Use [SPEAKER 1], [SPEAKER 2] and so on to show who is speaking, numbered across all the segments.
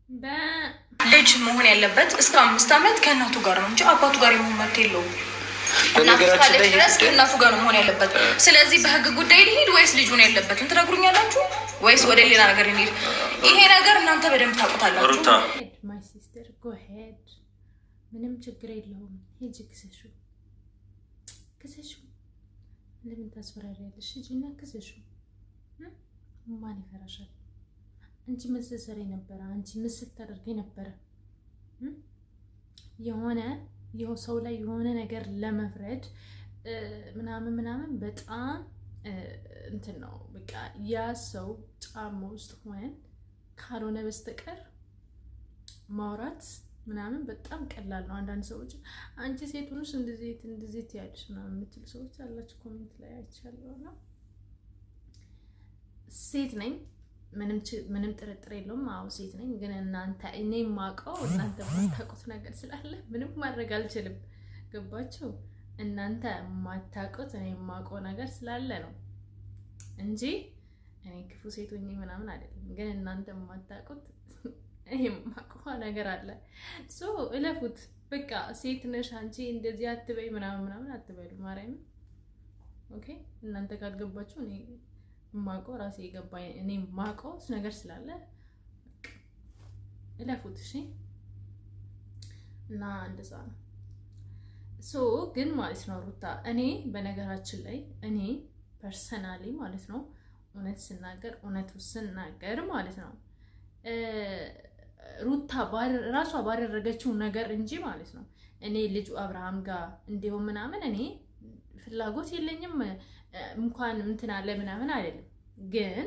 [SPEAKER 1] ልጅ መሆን ያለበት እስከ 5 ዓመት ከእናቱ ጋር ነው እንጂ አባቱ ጋር የመሆን መብት የለውም። ከእናቱ ጋር ነው መሆን ያለበት። ስለዚህ በህግ ጉዳይ ሊሄድ ወይስ ልጁን ያለበትን ትነግሩኛላችሁ ወይስ ወደ ሌላ ነገር ሊሄድ? ይሄ ነገር እናንተ በደንብ ታውቁታላችሁ።
[SPEAKER 2] ማይ ሲስተር ጎ ሄድ፣ ምንም ችግር የለውም። ሂጂ ክሰሹ። ለምን ታስፈራሪያለሽ? ሂጂና ክሰሹ። ማን ይፈራሻል? አንቺ መሰሰሪ ነበረ። አንቺ ምስል ታደርገኝ ነበረ። የሆነ ሰው ላይ የሆነ ነገር ለመፍረድ ምናምን በጣም እንትን ነው። በቃ ያ ሰው ጫማ ውስጥ ሆነን ካልሆነ በስተቀር ማውራት ምናምን በጣም ቀላል ነው። አንዳንድ ሰዎች አንቺ ሴት ሆነሽ እንደዚህ ትያለሽ ምናምን የምትሉ ሰዎች አላችሁ። ኮሜንት ላይ አይቻለሁ እና ሴት ነኝ፣ ምንም ጥርጥር የለውም። አዎ ሴት ነኝ። ግን እኔ የማውቀው እናንተ የማታውቁት ነገር ስላለ ምንም ማድረግ አልችልም። ገባችሁ? እናንተ የማታውቁት እኔ የማውቀው ነገር ስላለ ነው እንጂ እኔ ክፉ ሴት ሆኜ ምናምን አይደለም። ግን እናንተ የማታውቁት እኔ የማውቀው ነገር አለ። እለፉት በቃ። ሴት ነሽ አንቺ እንደዚህ አትበይ ምናምን አትበሉ። ማርያም ኦኬ። እናንተ ካልገባችሁ እኔ ማቆ ራሴ የገባኝ እኔ ማቆ ነገር ስላለ እለፉት። እሺ። እና እንደዛ ነው። ግን ማለት ነው ሩታ፣ እኔ በነገራችን ላይ እኔ ፐርሰናሊ ማለት ነው እውነቱ ስናገር ማለት ነው ሩታ ራሷ ባደረገችው ነገር እንጂ ማለት ነው እኔ ልጁ አብርሃም ጋር እንዲሁም ምናምን እኔ ፍላጎት የለኝም። እንኳን እንትን አለ ምናምን አይደለም። ግን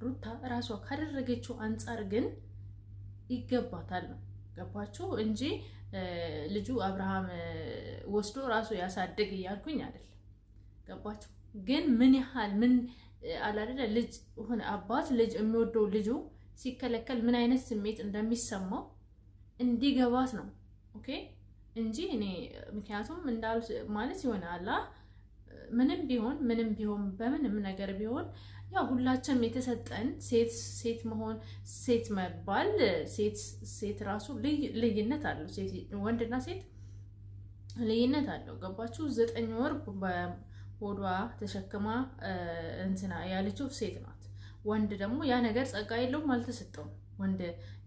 [SPEAKER 2] ሩታ ራሷ ካደረገችው አንፃር ግን ይገባታል ነው። ገባችሁ? እንጂ ልጁ አብርሃም ወስዶ ራሱ ያሳድግ እያልኩኝ አይደለም። ገባችሁ? ግን ምን ያህል አላደለ ልጅ ሆነ አባት ልጅ የሚወደው ልጁ ሲከለከል ምን አይነት ስሜት እንደሚሰማው እንዲገባት ነው። ኦኬ እንጂ እኔ ምክንያቱም እንዳሉ ማለት ይሆናል ምንም ቢሆን በምንም ነገር ቢሆን ያው ሁላችንም የተሰጠን ሴት መሆን ሴት መባል ሴት ራሱ ልዩነት አለው። ወንድና ሴት ልዩነት አለው። ገባችሁ? 9 ወር በሆዷ ተሸክማ እንትና ያለችው ሴት ናት። ወንድ ደግሞ ያ ነገር ጸጋ የለውም፣ አልተሰጠውም። ወንድ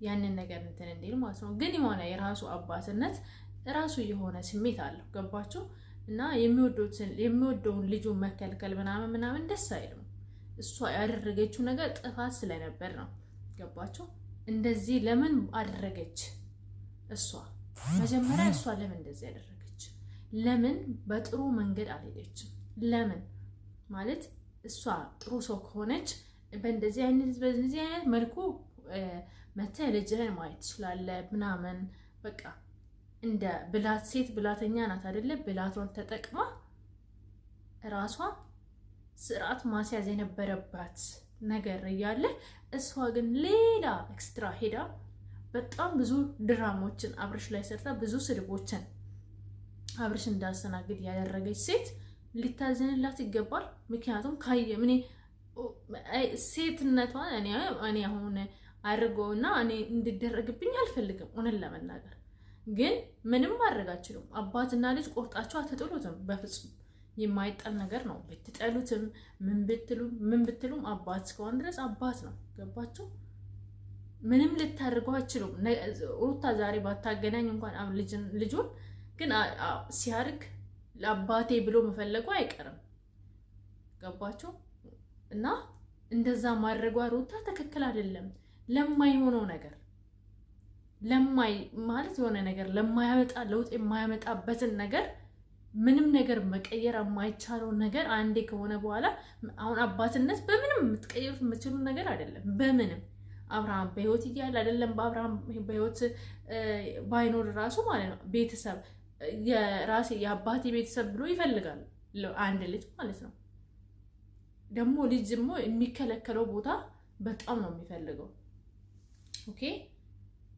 [SPEAKER 2] ያንን ነገር እንትን እንዲል ማለት ነው። ግን የሆነ የራሱ አባትነት ራሱ የሆነ ስሜት አለው። ገባችሁ? እና የሚወደውን ልጁን መከልከል ምናምን ደስ አይልም። እሷ ያደረገችው ነገር ጥፋት ስለነበር ነው። ገባችሁ? እንደዚህ ለምን አደረገች? መጀመሪያ እሷ ለምን እንደዚህ ያደረገች? ለምን በጥሩ መንገድ አልሄደችም? ለምን ማለት እሷ ጥሩ ሰው ከሆነች በእንደዚህ አይነት መልኩ መተህ ልጅህን ማየት ትችላለህ ምናምን በቃ እንደ ሴት ብላተኛ ናት አይደለ? ብላቷን ተጠቅማ ራሷ ስርዓት ማስያዝ የነበረባት ነገር እያለ እሷ ግን ሌላ ኤክስትራ ሄዳ በጣም ብዙ ድራሞችን አብርሽ ላይ ሰርታ ብዙ ስድቦችን አብርሽ እንዳስተናግድ ያደረገች ሴት ሊታዘንላት ይገባል። ምክንያቱም ሴትነቷን እኔ አሁን አድርጎና እኔ እንድደረግብኝ አልፈልግም እውነት ለመናገር ግን ምንም ማድረግ አትችሉም። አባትና ልጅ ቆርጣችሁ አትጥሉትም። በፍጹም የማይጣል ነገር ነው። ብትጠሉትም ምን ብትሉም አባት እስከሆነ ድረስ አባት ነው። ገባችሁ? ምንም ልታደርገው አትችሉም። ሩታ ዛሬ ባታገናኝ እንኳን ልጁን ግን ሲያርግ ለአባቴ ብሎ መፈለጉ አይቀርም። ገባችሁ? እና እንደዛ ማድረጓ ሩታ ትክክል አይደለም። ለማይሆነው ነገር ማለት የሆነ ነገር ለማያመጣ ለውጥ የማያመጣበትን ነገር ምንም ነገር መቀየር የማይቻለው ነገር አንዴ ከሆነ በኋላ አሁን አባትነት በምንም የምትቀይሩት የምትችሉ ነገር አይደለም። በምንም አብርሃም በህይወት እያለ አይደለም በአብርሃም በህይወት ባይኖር ራሱ ማለት ነው ቤተሰብ የአባቴ ቤተሰብ ብሎ ይፈልጋል አንድ ልጅ ማለት ነው። ደግሞ ልጅ ደግሞ የሚከለከለው ቦታ በጣም ነው የሚፈልገው። ኦኬ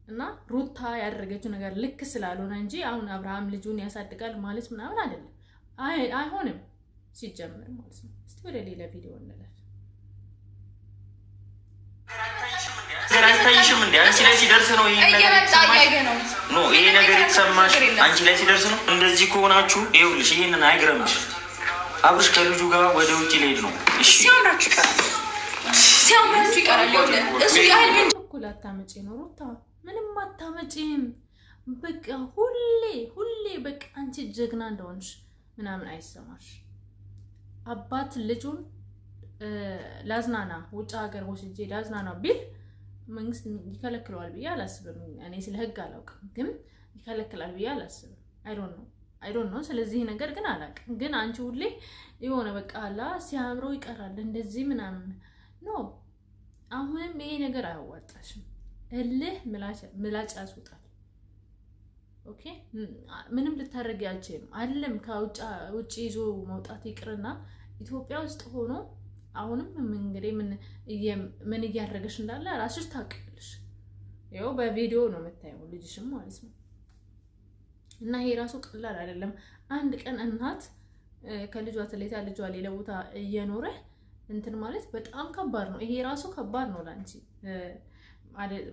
[SPEAKER 2] እና ሩታ ያደረገችው ነገር ልክ ስላልሆነ እንጂ አሁን አብርሃም ልጁን ያሳድጋል ማለት ምናምን አይደለም። አይሆንም ሲጀምር ማለት ነው። እስቲ ወደ ሌላ ቪዲዮ እንለፍ።
[SPEAKER 3] አይታይሽም እንዴ? አንቺ ላይ ሲደርስ ነው ይሄ ነገር የተሰማሽ ነው። ይሄ ነገር የተሰማሽ አንቺ ላይ ሲደርስ ነው። እንደዚህ ከሆናችሁ ይኸውልሽ፣ ይሄንን አይግረምሽ። አብርሽ ከልጁ ጋር ወደ ውጭ ሊሄድ ነው። እሺ
[SPEAKER 1] ሲያምራችሁ ይቀራል። እሱ ያህል ምን
[SPEAKER 2] እኩል አታመጪ ነው ሩታ፣ ምንም አታመጪም። በቃ ሁሌ በቃ አንቺ ጀግና እንደሆንሽ ምናምን አይሰማሽ። አባት ልጁን ላዝናና ውጭ ሀገር ወስጄ ላዝናና ቢል መንግስት ይከለክለዋል ብዬ አላስብም። እኔ ስለ ህግ አላውቅም፣ ግን ይከለክላል ብዬ አላስብም። አይ ዶንት ኖ ስለዚህ ነገር ግን አላውቅም። ግን አንቺ ሁሌ የሆነ በቃ አላ ሲያምረው ይቀራል እንደዚህ ምናምን ኖ። አሁንም ይሄ ነገር አያዋጣሽም። እልህ ምላጭ ያስወጣል። ኦኬ ምንም ልታረጊ አልችልም። አይደለም ከውጭ ይዞ መውጣት ይቅርና ኢትዮጵያ ውስጥ ሆኖ አሁንም እንግዲህ ምን እያደረገሽ እንዳለ ራስሽ ታውቂያለሽ። ያው በቪዲዮ ነው የምታየው ልጅሽም ማለት ነው። እና ይሄ ራሱ ቀላል አይደለም። አንድ ቀን እናት ከልጇ ተለይታ ልጇ ሌላ ቦታ እየኖረ እንትን ማለት በጣም ከባድ ነው። ይሄ ራሱ ከባድ ነው ላንቺ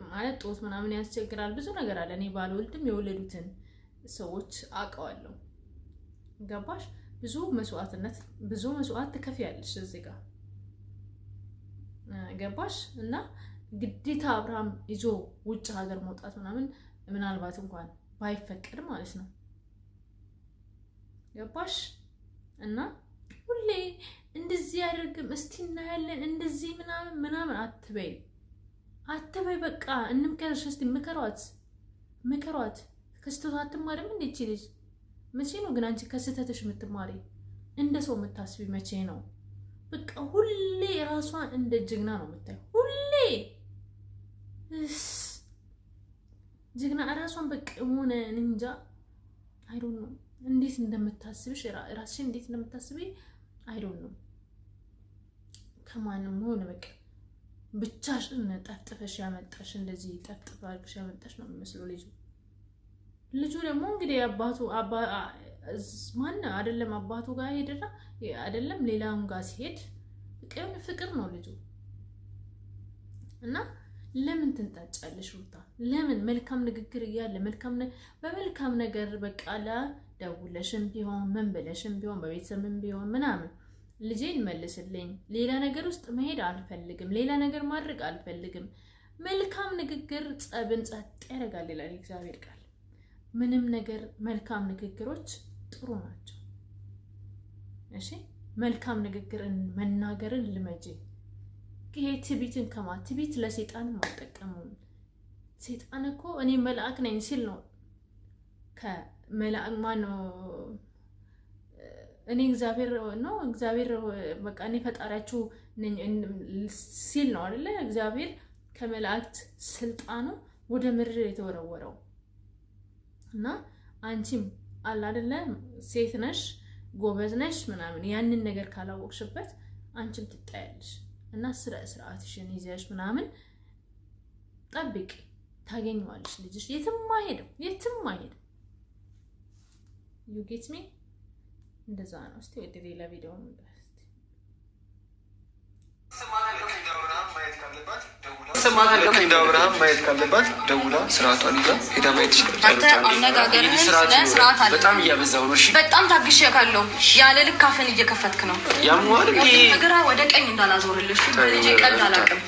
[SPEAKER 2] ማለት ጦት ምናምን ያስቸግራል። ብዙ ነገር አለ። እኔ ባልወልድም የወለዱትን ሰዎች አውቀዋለሁ። ገባሽ? ብዙ መስዋዕት ትከፍያለሽ እዚህ ጋር ገባሽ? እና ግዴታ አብርሃም ይዞ ውጭ ሀገር መውጣት ምናምን ምናልባት እንኳን ባይፈቀድ ማለት ነው። ገባሽ? እና ሁሌ እንደዚህ ያደርግም እስቲ እናያለን እንደዚህ ምናምን አትበይ። በቃ እንምከርሽ። እስቲ ምከሯት። ከስተቷ አትማርም እንዴ እቺ ልጅ? መቼ ነው ግን አንቺ ከስተትሽ የምትማሪ? እንደ ሰው የምታስቢ መቼ ነው? በቃ ሁሌ ራሷን እንደ ጀግና ነው የምታየው። ሁሌ ጀግና ራሷን በቃ ሆነ እንጃ። አይ ዶንት ኖ እንዴት እንደምታስብሽ ራስሽን እንዴት እንደምታስቢ አይ ዶንት ኖ። ከማንም ሆነ በቃ ብቻሽን ጠፍጥፈሽ ያመጣሽ እንደዚህ ጠፍጥፈሽ አድርገሽ ያመጣሽ ነው የሚመስለው ልጁ ደግሞ እንግዲህ ማን አይደለም አባቱ ጋር ሄደና አይደለም ሌላም ጋር ሲሄድ በቃ ፍቅር ነው ልጁ። እና ለምን ትንጣጫለሽ ሩታ? ለምን መልካም ንግግር እያለ በመልካም ነገር በቃ ደውለሽም ቢሆን ምን ብለሽም ቢሆን በቤተሰብም ቢሆን ምናምን ልጄን መልስልኝ፣ ሌላ ነገር ውስጥ መሄድ አልፈልግም፣ ሌላ ነገር ማድረግ አልፈልግም። መልካም ንግግር ጸብን ጸጥ ያደርጋል ይላል እግዚአብሔር ቃል። ምንም ነገር መልካም ንግግሮች ጥሩ ናቸው። እሺ መልካም ንግግርን መናገርን ልመጂ። ይሄ ትዕቢትን ትዕቢት ለሰይጣን ማጠቀሙን ሰይጣን እኮ እኔ መልአክ ነኝ ሲል ነው ከመልአክ ማነው እኔ እግዚአብሔር በቃ እኔ ፈጣሪያችሁ ሲል ነው አይደለ? እግዚአብሔር ከመላእክት ስልጣኑ ወደ ምድር የተወረወረው። እና አንቺም አለ አይደለ ሴት ነሽ ጎበዝ ነሽ ምናምን ያንን ነገር ካላወቅሽበት አንቺም ትጣያለሽ። እና ስርዓትሽን ይዘሽ ምናምን ጠብቂ፣ ታገኘዋለሽ ልጅሽ። የትም አይሄድም። you get me? እንደዛ ነው። እስቲ ወደ ሌላ ቪዲዮ እንመለስ።
[SPEAKER 4] አብርሃም ማየት ካለባት ደውላ ስርዓቷን ይዛ ሄዳ ማየት
[SPEAKER 1] ይችላል።
[SPEAKER 4] በጣም እያበዛው ነው። እሺ
[SPEAKER 1] በጣም ታግሼካለሁ። ያለ ልክ አፍን እየከፈትክ ነው።
[SPEAKER 4] ያሟል
[SPEAKER 1] ግራ ወደ ቀኝ እንዳላዞርልሽ ልጄ ቀልድ አላውቅም።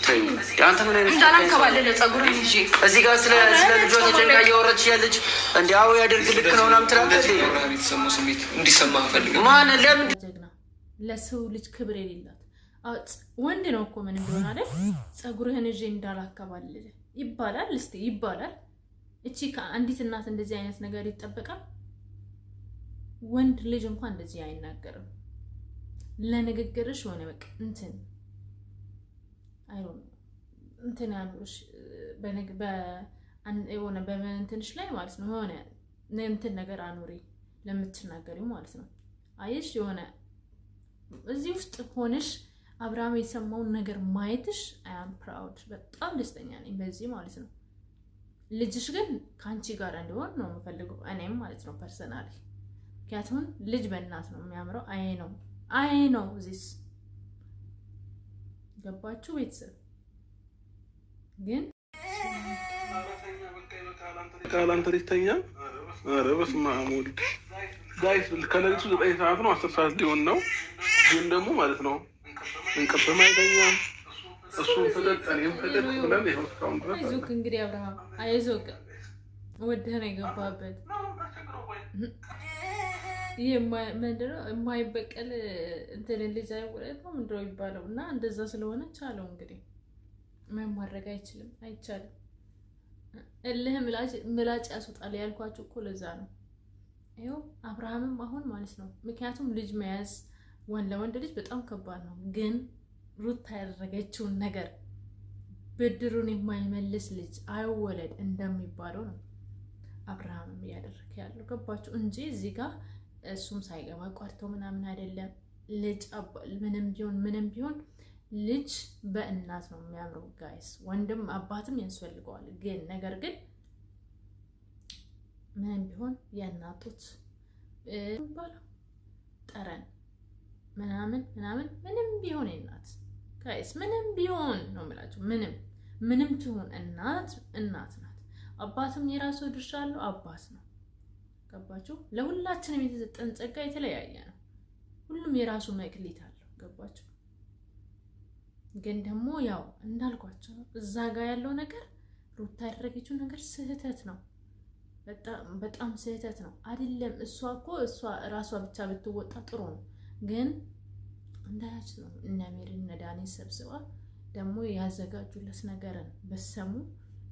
[SPEAKER 4] አንተ ምን አይነት
[SPEAKER 1] እንዳላከባለለ ጸጉርን ይዤ
[SPEAKER 4] እዚህ ጋር ስለ ልጇ ተጨንቃ እያወራች ያለች እንዲያው ያደርግ ልክ ነው ምናምን ትላለች። የተሰማው ስሜት እንዲሰማ ፈልግ ማን ለምን
[SPEAKER 2] ጀግና ለሰው ልጅ ክብር የሌላት ወንድ ነው እኮ ምን እንደሆነ አይደል? ጸጉርህን እጄ እንዳላከባልል ይባላል። እስቲ ይባላል። እቺ ከአንዲት እናት እንደዚህ አይነት ነገር ይጠበቃል? ወንድ ልጅ እንኳን እንደዚህ አይናገርም። ለንግግርሽ ሆነ በቃ እንትን አይሮን እንትን ያሉሽ የሆነ በእንትንሽ ላይ ማለት ነው የሆነ እንትን ነገር አኑሪ ለምትናገሪው ማለት ነው። አይሽ የሆነ እዚህ ውስጥ ሆነሽ አብርሃም የሰማውን ነገር ማየትሽ አይ አም ፕራውድ፣ በጣም ደስተኛ ነኝ በዚህ ማለት ነው። ልጅሽ ግን ከአንቺ ጋር እንዲሆን ነው የምፈልገው እኔም ማለት ነው ፐርሰናሊ። ምክንያቱም ልጅ በእናት ነው የሚያምረው። አይ ነው እዚስ ገባችሁ ቤተሰብ ግን
[SPEAKER 5] ቃላንተ ሊተኛ ኧረ በስመ አብ ወልድ ጋይስ ከሌሊቱ 9 ሰዓት ነው 10 ሰዓት ሊሆን ነው። ግን ደግሞ ማለት ነው እንቅልፍ ማይተኛ እሱን ተደቀኔም ተደቅለን ይኸው እስካሁን ድረስ
[SPEAKER 2] አይዞህ እንግዲህ አብርሃም አይዞህ ወደህ ነው የገባበት። ይሄ ምንድነው የማይበቀል እንትን ልጅ አይወለድ ነው ምንድነው የሚባለው? እና እንደዛ ስለሆነ ቻለው እንግዲህ ምን ማድረግ አይቻልም። እልህ ምላጭ ያስወጣል ያልኳችሁ እኮ ለዛ ነው። ይኸው አብርሃምም አሁን ማለት ነው ምክንያቱም ልጅ መያዝ ለወንድ ልጅ በጣም ከባድ ነው። ግን ሩታ ያደረገችውን ነገር ብድሩን የማይመልስ ልጅ አይወለድ እንደሚባለው ነው አብርሃምም እያደረገ ያለው ገባችሁ? እንጂ እዚህ ጋር እሱም ሳይገባ ቆርቶ ምናምን አይደለም። ልጅ ምንም ቢሆን ልጅ በእናት ነው የሚያምረው ጋይስ። ወንድም አባትም ያስፈልገዋል። ግን ነገር ግን ምንም ቢሆን የእናቶች ባለው ጠረን ምናምን ምንም ቢሆን የእናት ጋይስ ምንም ቢሆን ነው የምላቸው። ምንም ትሆን እናት ናት። አባትም የራሱ ድርሻ አለው። አባት ነው ገባችሁ? ለሁላችንም የተሰጠን ጸጋ የተለያየ ነው። ሁሉም የራሱ መክሊት አለው ገባችሁ? ግን ደግሞ ያው እንዳልኳቸው እዛ ጋር ያለው ነገር ሩታ ያደረገችው ነገር ስህተት ነው። በጣም ስህተት ነው አይደለም። እሷ ራሷ ብቻ ብትወጣ ጥሩ ነው። ግን እንዳያች ነው እነ ሜሪ እነ ዳኒ ሰብስባ ደግሞ ያዘጋጁለት ነገርን በሰሙ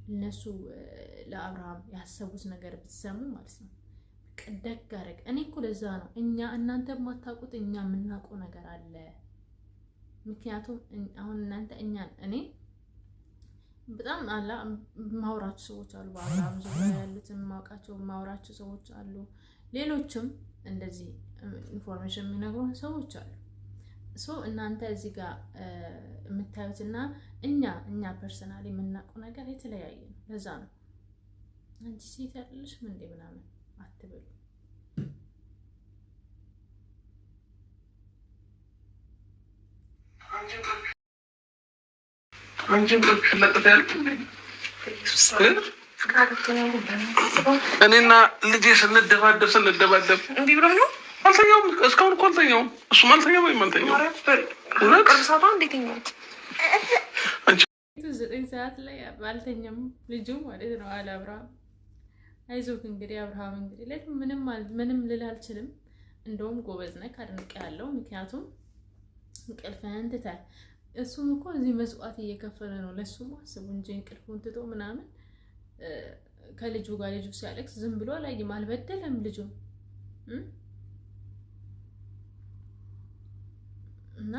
[SPEAKER 2] እነሱ ለአብርሃም ያሰቡት ነገር ብትሰሙ ማለት ነው ደግ አደረግ። እኔ እኮ ለዛ ነው እናንተ የማታውቁት እኛ የምናውቀው ነገር አለ። ምክንያቱም አሁን እናንተ እኔ በጣም ማውራችሁ ሰዎች አሉ፣ በአብርሃም ዙሪያ ያሉትን ማውራችሁ ሰዎች አሉ። ሌሎችም እንደዚህ ኢንፎርሜሽን የሚነግሩን ሰዎች አሉ። እናንተ እዚህ ጋር የምታዩትና እኛ ፐርሰናሊ የምናውቀው ነገር የተለያየ ነው። ለዛ ነው አንቺ ሴት ያለሽ ምን እንደ ምናምን አትበሉ።
[SPEAKER 5] አንቺም እኔና ልጄ ስንደባደብ እንዲህ ብሎ ነው። አልተኛውም እስካሁን እኮ አልተኛውም። እሱም አልተኛም ወይም አልተኛውም።
[SPEAKER 2] 9 ሰዓት ላይ አልተኛም ልጁ ማለት ነው አለ አብርሃም። አይዞህ እንግዲህ አብርሃም እንግዲህ ምንም ልል አልችልም። እንደውም ጎበዝ ነህ አድንቄያለሁ። ምክንያቱም እንቅልፍህን ትተህ እሱም እኮ እዚህ መስዋዕት እየከፈለ ነው። ለሱም አስቡ እንጂ እንቅልፉን ትቶ ምናምን ከልጁ ጋር ልጁ ሲያለቅስ ዝም ብሎ አላየም፣ አልበደለም ልጁ እና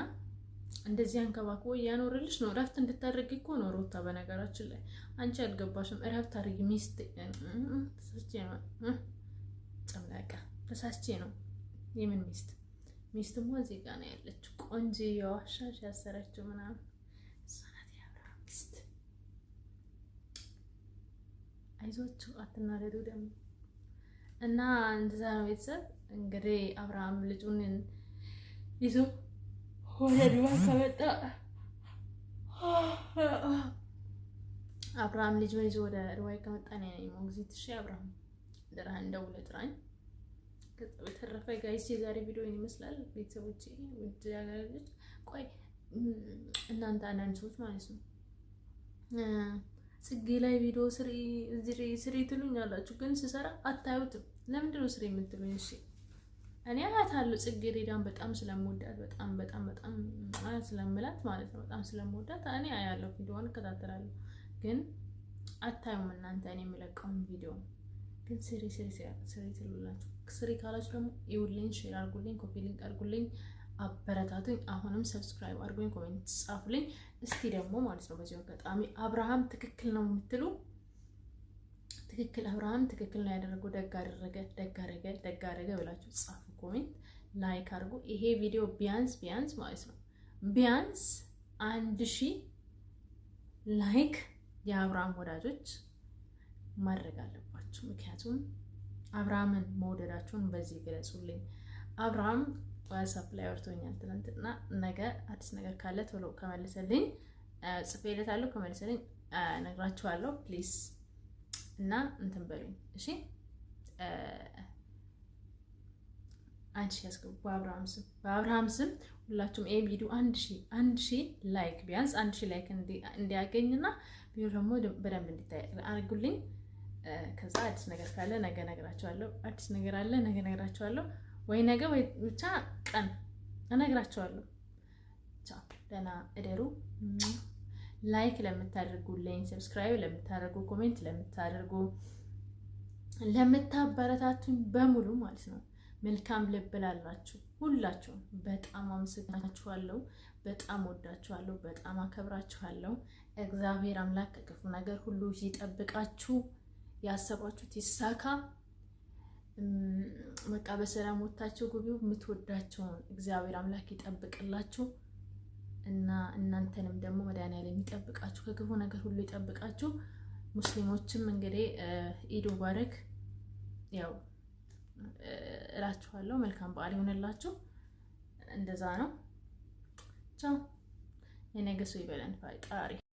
[SPEAKER 2] እንደዚህ አንከባክቦ እያኖርልሽ ነው። እረፍት እንድታደርጊ እኮ ነው ሩታ። በነገራችን ላይ አንቺ አልገባሽም። እረፍት አድርጊ። ሚስት ተሳስቼ ነው ጨምላቃ ተሳስቼ ነው። የምን ሚስትማ እዚህ ጋር ነው ያለችው። ቆንጆ የዋሻሽ ያሰረችው ምናምን እሷ ናት የአብርሃም ሚስት። አይዟችሁ አትናደዱ ደግሞ እና እንደዛ ነው ቤተሰብ። እንግዲህ አብርሃም ልጁን ይዞ ወደ ዱባይ ከመጣ አብርሃም ልጁን ይዞ ወደ ዱባይ ከመጣ ነው ሞግዚት። እሺ አብርሃም ደራህን ደውለህ ጥራኝ። በተረፈ ጋይስ የዛሬ ቪዲዮ ይመስላል። ቤተሰቦቼ ውድ ያጋለች ቆይ እናንተ አንዳንድ ሰዎች ማለት ነው ጽጌ ላይ ቪዲዮ ስሪ ትሉኛላችሁ፣ ግን ስሰራ አታዩትም። ለምንድን ነው ስሪ የምትሉኝ? እሺ እኔ አያታለሁ። ጽጌ ሬዳን በጣም ስለምወዳት በጣም ስለምላት ማለት ነው በጣም ስለምወዳት እኔ አያለሁ፣ ቪዲዮውን እከታተላለሁ። ግን አታዩም እናንተ እኔ የምለቀውን ቪዲዮ። ግን ስሪ ትሉላችሁ። ስሪ ካላችሁ ደግሞ ይውልኝ፣ ሼር አድርጉልኝ፣ ኮፒ ሊንክ አድርጉልኝ፣ አበረታቱኝ። አሁንም ሰብስክራይብ አድርጉኝ፣ ኮሜንት ጻፉልኝ። እስቲ ደግሞ ማለት ነው በዚህ አጋጣሚ አብርሃም ትክክል ነው የምትሉ አብርሃም ትክክል ነው ያደረገው፣ ደግ አደረገ ብላችሁ ጻፉ፣ ኮሜንት ላይክ አድርጉ። ይሄ ቪዲዮ ቢያንስ ማለት ነው ቢያንስ 1000 ላይክ የአብርሃም ወዳጆች ማድረግ አለባችሁ። ምክንያቱም አብርሃምን መውደዳችሁን በዚህ ገለጹልኝ። አብርሃም ዋትስአፕ ላይ አውርቶኛል ትናንትና። ነገ አዲስ ነገር ካለ ቶሎ ከመለሰልኝ ጽፌለታለሁ፣ ከመለሰልኝ እነግራችኋለሁ። ፕሊዝ እና እንትን በሉኝ እሺ። አንቺ ያስገቡ በአብርሃም ስም ሁላችሁም ይሄ ቪዲዮ 1000 ላይክ ቢያንስ 1000 ላይክ እንዲያገኝና ቪዲዮ ደግሞ በደንብ እንዲታይ አድርጉልኝ። ከዛ አዲስ ነገር ካለ ነገ እነግራቸዋለሁ። አዲስ ነገር አለ ነገ እነግራቸዋለሁ። ወይ ነገ ወይ ብቻ ቀን እነግራቸዋለሁ። ቻው ደህና እደሩ። ላይክ ለምታደርጉልኝ፣ ሰብስክራይብ ለምታደርጉ፣ ኮሜንት ለምታደርጉ፣ ለምታበረታቱኝ በሙሉ ማለት ነው መልካም ልብ ላላችሁ ሁላችሁም በጣም አመሰግናችኋለሁ። በጣም ወዳችኋለሁ። በጣም አከብራችኋለሁ። እግዚአብሔር አምላክ ከክፉ ነገር ሁሉ ይጠብቃችሁ። ያሰባችሁት ይሳካ። በቃ በሰላም ወጣችሁ ጉቢው የምትወዳቸውን እግዚአብሔር አምላክ ይጠብቅላችሁ እና እናንተንም ደግሞ መድኃኒዓለም ይጠብቃችሁ፣ ከክፉ ነገር ሁሉ ይጠብቃችሁ። ሙስሊሞችም እንግዲህ ኢድ ሙባረክ ያው እላችኋለሁ። መልካም በዓል ይሆንላችሁ። እንደዛ ነው። ቻው። የነገ ሰው ይበለን ፈጣሪ።